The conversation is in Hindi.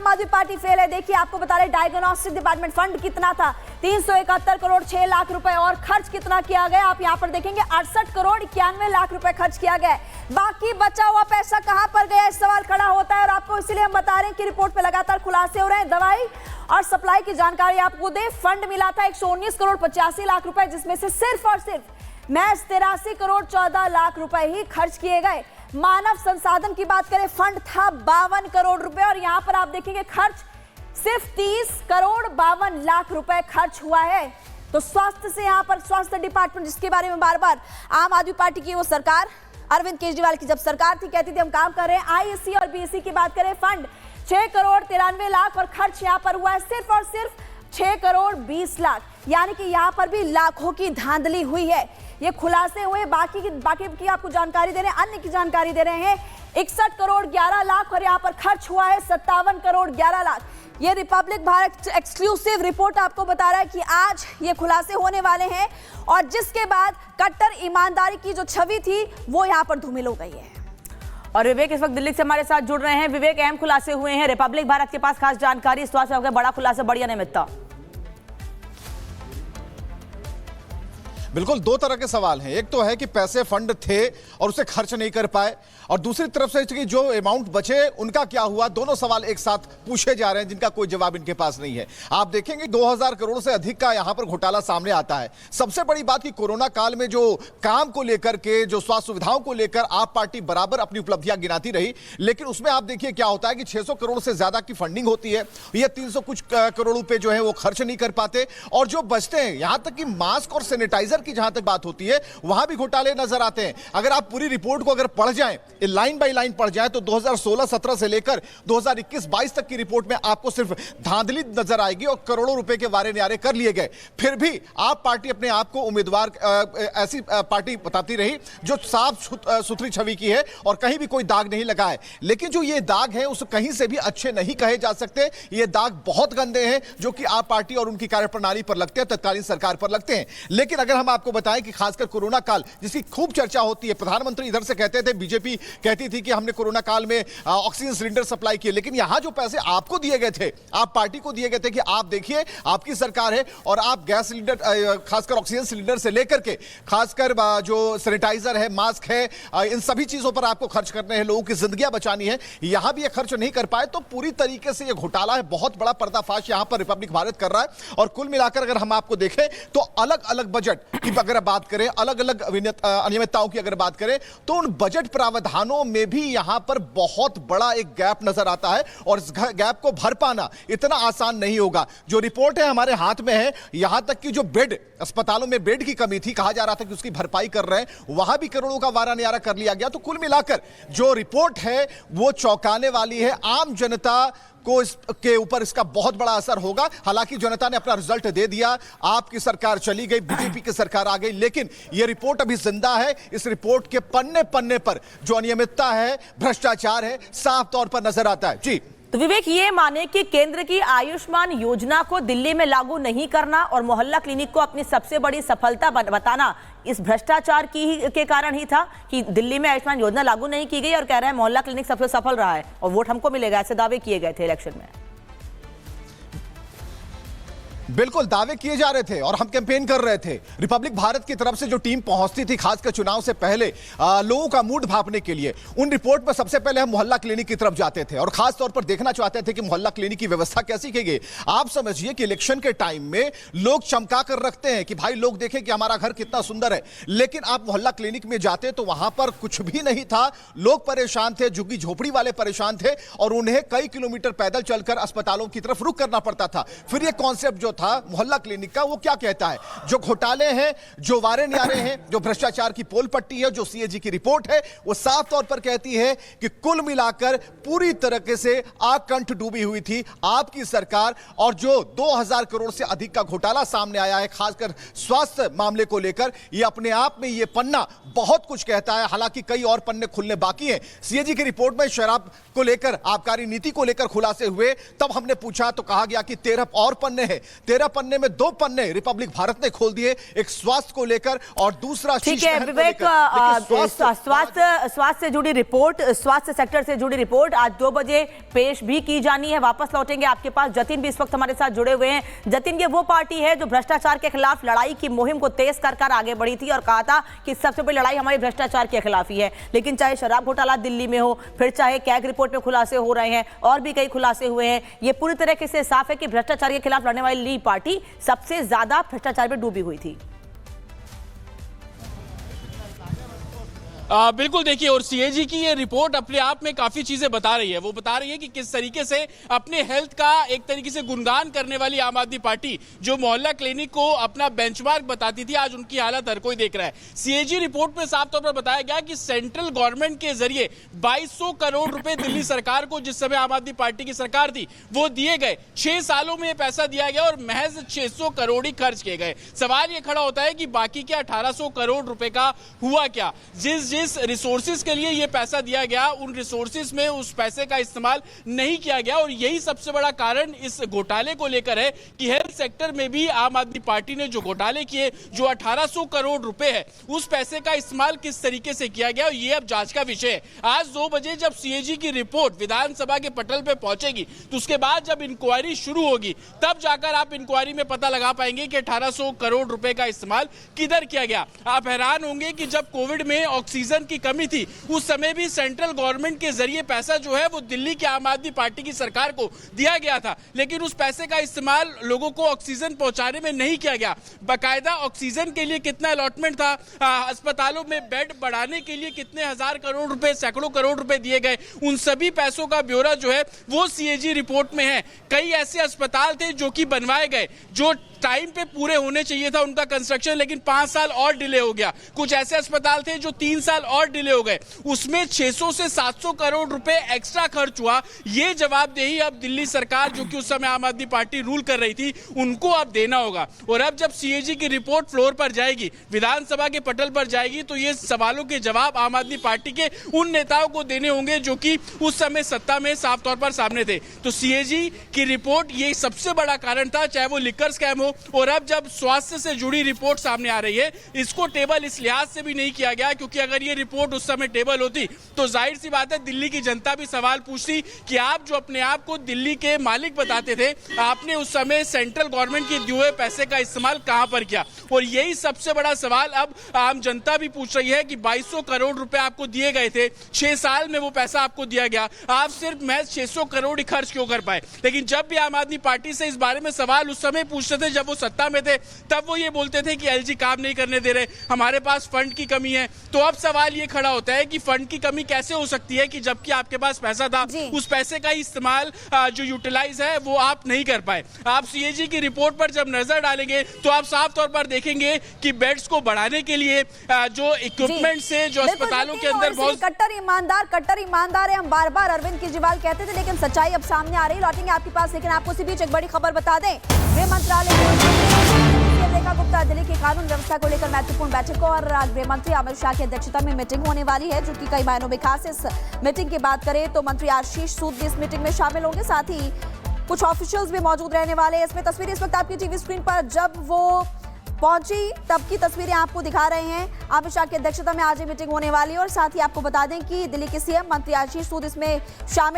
आदमी पार्टी फेल है। देखिए आपको बता रहे डायग्नोस्टिक डिपार्टमेंट फंड कितना था, 371 करोड़ 6 लाख रुपए, और खर्च कितना किया गया आप यहां पर देखेंगे 68 करोड़ 91 लाख रुपए खर्च किया गया। बाकी बचा हुआ पैसा कहां पर गया, इस सवाल खड़ा होता है। और आपको इसलिए हम बता रहे हैं कि रिपोर्ट पे लगातार खुलासे हो रहे हैं। दवाई और सप्लाई की जानकारी आपको दे, फंड मिला था 119 करोड़ 85 लाख रुपए, जिसमें से सिर्फ और सिर्फ महज 83 करोड़ 14 लाख रुपए ही खर्च किए गए। मानव संसाधन की बात करें, फंड था 52 करोड़ रुपए, और यहां पर आप देखेंगे खर्च सिर्फ 30 करोड़ 52 लाख रुपए खर्च हुआ है। तो स्वास्थ्य से यहां पर स्वास्थ्य डिपार्टमेंट, जिसके बारे में बार बार आम आदमी पार्टी की वो सरकार, अरविंद केजरीवाल की जब सरकार थी, कहती थी हम काम कर रहे हैं। आईएससी और बीएससी की बात करें, फंड 6 करोड़ 93 लाख और खर्च यहां पर हुआ है सिर्फ और सिर्फ 6 करोड़ 20 लाख, यानी कि यहां पर भी लाखों की धांधली हुई है। ये खुलासे हुए। बाकी की आपको जानकारी दे रहे हैं, अन्य की जानकारी दे रहे हैं। 61 करोड़ 11 लाख और यहां पर खर्च हुआ है 57 करोड़ 11 लाख। ये रिपब्लिक भारत एक्सक्लूसिव रिपोर्ट आपको बता रहा है कि आज ये खुलासे होने वाले हैं, और जिसके बाद कट्टर ईमानदारी की जो छवि थी वो यहां पर धूमिल हो गई है। और विवेक इस वक्त दिल्ली से हमारे साथ जुड़ रहे हैं। विवेक, अहम खुलासे हुए हैं, रिपब्लिक भारत के पास खास जानकारी, स्वास्थ्य विभाग का बड़ा खुलासा, बढ़िया निमित्ता। बिल्कुल दो तरह के सवाल हैं। एक तो है कि पैसे फंड थे और उसे खर्च नहीं कर पाए, और दूसरी तरफ से कि जो अमाउंट बचे उनका क्या हुआ। दोनों सवाल एक साथ पूछे जा रहे हैं जिनका कोई जवाब इनके पास नहीं है। आप देखेंगे 2000 करोड़ से अधिक का यहां पर घोटाला सामने आता है। सबसे बड़ी बात कि कोरोना काल में जो काम को लेकर के, जो स्वास्थ्य सुविधाओं को लेकर आप पार्टी बराबर अपनी उपलब्धियां गिनाती रही, लेकिन उसमें आप देखिए क्या होता है कि 600 करोड़ से ज्यादा की फंडिंग होती है, ये 300 कुछ करोड़ रुपए जो है वो खर्च नहीं कर पाते, और जो बचते हैं, यहां तक कि मास्क और सैनिटाइजर की जहां तक बात होती है वहां भी घोटाले नजर आते हैं। अगर आप पूरी रिपोर्ट को अगर पढ़ जाएं, लाइन बाय लाइन पढ़ जाएं, तो 2016-17 से लेकर 2021-22 तक की रिपोर्ट में आपको सिर्फ धांधली नजर आएगी और करोड़ों रुपए के वारे न्यारे कर लिए गए। फिर भी आप पार्टी अपने आप को उम्मीदवार ऐसी पार्टी बताती रही जो साफ सुथरी छवि की है और कहीं भी कोई दाग नहीं लगा है। लेकिन जो ये दाग है उस कहीं से भी अच्छे नहीं कहे जा सकते। ये दाग बहुत गंदे हैं जो कि आप पार्टी और उनकी कार्यप्रणाली पर लगते हैं, तत्कालीन सरकार पर लगते हैं। लेकिन अगर हम आपको बताएं कि खासकर कोरोना काल जिसकी खूब चर्चा होती है, प्रधानमंत्री इधर से कहते थे, बीजेपी कहती थी कि हमने कोरोना काल में ऑक्सीजन सिलेंडर सप्लाई किए, लेकिन यहां जो पैसे आपको दिए गए थे, आप पार्टी को दिए गए थे कि आप देखिए आपकी सरकार है और आप गैस सिलेंडर, खासकर ऑक्सीजन सिलेंडर से लेकर के खासकर जो सैनिटाइजर है, मास्क है, इन सभी चीजों पर आपको खर्च करने हैं, लोगों की जिंदगियां बचानी है, यहां भी ये खर्च नहीं कर पाए। तो पूरी तरीके से ये घोटाला है, बहुत बड़ा पर्दाफाश यहां पर रिपब्लिक भारत कर रहा है। और कुल मिलाकर अगर हम आपको देखें तो अलग अलग बजट की अगर बात करें, अलग अलग अनियमितताओं की अगर बात करें, तो उन बजट प्रावधानों में भी यहां पर बहुत बड़ा एक गैप नजर आता है, और इस गैप को भर पाना इतना आसान नहीं होगा। जो रिपोर्ट है हमारे हाथ में है, यहां तक कि जो बेड, अस्पतालों में बेड की कमी थी, कहा जा रहा था कि उसकी भरपाई कर रहे हैं, वहां भी करोड़ों का वारा न्यारा कर लिया गया। तो कुल मिलाकर जो रिपोर्ट है वो चौंकाने वाली है। आम जनता को इसके ऊपर इसका बहुत बड़ा असर होगा। हालांकि जनता ने अपना रिजल्ट दे दिया, आपकी सरकार चली गई, बीजेपी की सरकार आ गई, लेकिन यह रिपोर्ट अभी जिंदा है। इस रिपोर्ट के पन्ने पन्ने पर जो अनियमितता है, भ्रष्टाचार है, साफ तौर पर नजर आता है। जी तो विवेक, ये माने कि केंद्र की आयुष्मान योजना को दिल्ली में लागू नहीं करना और मोहल्ला क्लिनिक को अपनी सबसे बड़ी सफलता बताना इस भ्रष्टाचार के कारण ही था कि दिल्ली में आयुष्मान योजना लागू नहीं की गई, और कह रहे हैं मोहल्ला क्लिनिक सबसे सफल रहा है और वोट हमको मिलेगा, ऐसे दावे किए गए थे इलेक्शन में। बिल्कुल दावे किए जा रहे थे और हम कैंपेन कर रहे थे। रिपब्लिक भारत की तरफ से जो टीम पहुंचती थी खासकर चुनाव से पहले लोगों का मूड भांपने के लिए, उन रिपोर्ट पर सबसे पहले हम मोहल्ला क्लिनिक की तरफ जाते थे और खास तौर पर देखना चाहते थे कि मोहल्ला क्लिनिक की व्यवस्था कैसी की गई। आप समझिए कि इलेक्शन के टाइम में लोग चमका कर रखते हैं कि भाई लोग देखें कि हमारा घर कितना सुंदर है, लेकिन आप मोहल्ला क्लिनिक में जाते तो वहां पर कुछ भी नहीं था। लोग परेशान थे, झुग्गी झोपड़ी वाले परेशान थे और उन्हें कई किलोमीटर पैदल चलकर अस्पतालों की तरफ रुख करना पड़ता था। फिर यह कॉन्सेप्ट जो था मोहल्ला क्लिनिक का, वो क्या कहता है, जो घोटाले हैं, जो वारे न्यारे हैं, जो भ्रष्टाचार की पोल पट्टी है, जो सीएजी की रिपोर्ट है, वो साफ तौर पर कहती है कि कुल मिलाकर पूरी तरीके से आकंठ डूबी हुई थी आपकी सरकार। और जो 2000 करोड़ से अधिक का घोटाला सामने आया है खासकर स्वास्थ्य मामले को लेकर, ये अपने आप में ये पन्ना बहुत कुछ कहता है। हालांकि कई और पन्ने खुलने बाकी हैं। सीएजी की रिपोर्ट में शराब को लेकर, आबकारी नीति को लेकर खुलासे हुए, तब हमने पूछा तो कहा गया कि 13 और पन्ने हैं। 13 पन्ने में 2 पन्ने रिपब्लिक भारत ने खोल दिए, एक स्वास्थ्य को लेकर और दूसरा ठीक है विवेक, स्वास्थ्य से जुड़ी रिपोर्ट, स्वास्थ्य सेक्टर से जुड़ी रिपोर्ट आज 2 बजे पेश भी की जानी है। वापस लौटेंगे आपके पास। जतिन भी इस वक्त हमारे साथ जुड़े हुए हैं। जतिन, ये वो पार्टी है जो भ्रष्टाचार के खिलाफ लड़ाई की मुहिम को तेज कर आगे बढ़ी थी और कहा था कि सबसे बड़ी लड़ाई हमारी भ्रष्टाचार के खिलाफ ही है। लेकिन चाहे शराब घोटाला दिल्ली में हो, फिर चाहे कैग रिपोर्ट में खुलासे हो रहे हैं और भी कई खुलासे हुए हैं, ये पूरी तरीके से साफ है कि भ्रष्टाचार के खिलाफ लड़ने वाली पार्टी सबसे ज्यादा भ्रष्टाचार में डूबी हुई थी। बिल्कुल, देखिए, और सीएजी की ये रिपोर्ट अपने आप में काफी चीजें बता रही है। वो बता रही है कि किस तरीके से अपने हेल्थ का एक तरीके से गुणगान करने वाली आम आदमी पार्टी जो मोहल्ला क्लिनिक को अपना बेंचमार्क बताती थी, आज उनकी हालत हर कोई देख रहा है। सीएजी रिपोर्ट में साफ तौर पर बताया गया कि सेंट्रल गवर्नमेंट के जरिए 2200 करोड़ रुपए दिल्ली सरकार को, जिस समय आम आदमी पार्टी की सरकार थी, वो दिए गए। 6 सालों में पैसा दिया गया और महज 600 करोड़ ही खर्च किए गए। सवाल ये खड़ा होता है कि बाकी क्या 1800 करोड़ रुपए का हुआ क्या? जिस रिसोर्सेज के लिए ये पैसा दिया गया, उन रिसोर्सेज में उस पैसे का इस्तेमाल नहीं किया गया। और यही सबसे बड़ा कारण इस घोटाले को लेकर है कि हेल्थ सेक्टर में भी आम आदमी पार्टी ने जो घोटाले किए, जो 1800 करोड़ रुपए है, उस पैसे का इस्तेमाल किस तरीके से किया गया, ये अब जांच का विषय है। आज 2 बजे जब सीएजी की रिपोर्ट विधानसभा के पटल पे पहुंचेगी, तो उसके बाद जब इंक्वायरी शुरू होगी, तब जाकर आप इंक्वायरी में पता लगा पाएंगे कि 1800 करोड़ रुपए का इस्तेमाल किधर किया गया। आप हैरान होंगे कि जब कोविड में ऑक्सीजन की कमी थी, उस समय भी सेंट्रल गवर्नमेंट के जरिए पैसा जो है वो दिल्ली की आम आदमी पार्टी की सरकार को दिया गया था, लेकिन उस पैसे का इस्तेमाल लोगों को ऑक्सीजन पहुंचाने में नहीं किया गया। बाकायदा ऑक्सीजन के लिए कितना अलॉटमेंट था, अस्पतालों में बेड बढ़ाने के लिए कितने हजार करोड़ रुपए, सैकड़ों करोड़ रुपए दिए गए, उन सभी पैसों का ब्यौरा जो है वो सीएजी रिपोर्ट में है। कई ऐसे अस्पताल थे जो कि बनवाए गए, जो टाइम पे पूरे होने चाहिए था उनका कंस्ट्रक्शन, लेकिन 5 साल और डिले हो गया। कुछ ऐसे अस्पताल थे जो 3 साल और डिले हो गए, उसमें 600 से 700 करोड़ रुपए एक्स्ट्रा खर्च हुआ। ये जवाबदेही अब दिल्ली सरकार, जो कि उस समय आम आदमी पार्टी रूल कर रही थी, उनको अब देना होगा। और अब जब सीएजी की रिपोर्ट फ्लोर पर जाएगी, विधानसभा के पटल पर जाएगी, तो ये सवालों के जवाब आम आदमी पार्टी के उन नेताओं को देने होंगे जो कि उस समय सत्ता में साफ तौर पर सामने थे। तो सीएजी की रिपोर्ट ये सबसे बड़ा कारण था, चाहे वो लिकर स्कैम हो। और अब जब स्वास्थ्य से जुड़ी रिपोर्ट सामने आ रही है, इसको टेबल इस लिहाज से भी नहीं किया गया, क्योंकि अगर ये रिपोर्ट उस समय टेबल होती तो जाहिर सी बात है दिल्ली की जनता भी सवाल पूछती कि आप जो अपने आप को दिल्ली के मालिक बताते थे, आपने उस समय सेंट्रल गवर्नमेंट के दिए हुए पैसे का इस्तेमाल कहां पर किया। और यही सबसे बड़ा सवाल अब आम जनता भी पूछ रही है कि 2200 करोड़ रुपए आपको दिए गए थे, 6 साल में वो पैसा आपको दिया गया, आप सिर्फ महज 600 करोड़ ही खर्च क्यों कर पाए। लेकिन जब भी आम आदमी पार्टी से इस बारे में सवाल उस समय पूछते थे जब वो सत्ता में थे, तब वो ये बोलते थे कि एलजी काम नहीं करने दे रहे, हमारे पास फंड की कमी है। तो अब सवाल ये खड़ा होता है कि फंड की कमी कैसे हो सकती है कि जबकि आपके पास पैसा था, उस पैसे का इस्तेमाल जो यूटिलाइज है वो आप नहीं कर पाए। आप सीएजी की रिपोर्ट पर जब नजर डालेंगे तो आप साफ तौर पर देखेंगे कि बेड्स को बढ़ाने के लिए जो इक्विपमेंट से जो अस्पतालों के अंदर बहुत कट्टर ईमानदार है, हम बार बार अरविंद केजरीवाल कहते थे, लेकिन सच्चाई अब सामने आ रही। लौटेंगे आपके पास, लेकिन आपको इसी बीच एक बड़ी खबर बता दें। गृह मंत्रालय रेखा गुप्ता दिल्ली की कानून व्यवस्था को लेकर महत्वपूर्ण बैठक और गृह मंत्री अमित शाह की अध्यक्षता में मीटिंग होने वाली है, जो कि कई मायनों में खास। इस मीटिंग की बात करें तो मंत्री आशीष सूद भी इस मीटिंग में शामिल होंगे, साथ ही कुछ ऑफिशियल्स भी मौजूद रहने वाले हैं। इसमें तस्वीरें इस वक्त आपकी टीवी स्क्रीन पर, जब वो पहुंची तब की तस्वीरें आपको दिखा रहे हैं। अमित शाह की अध्यक्षता में आज ये मीटिंग होने वाली है और साथ ही आपको बता दें कि दिल्ली के सीएम मंत्री आशीष सूद इसमें शामिल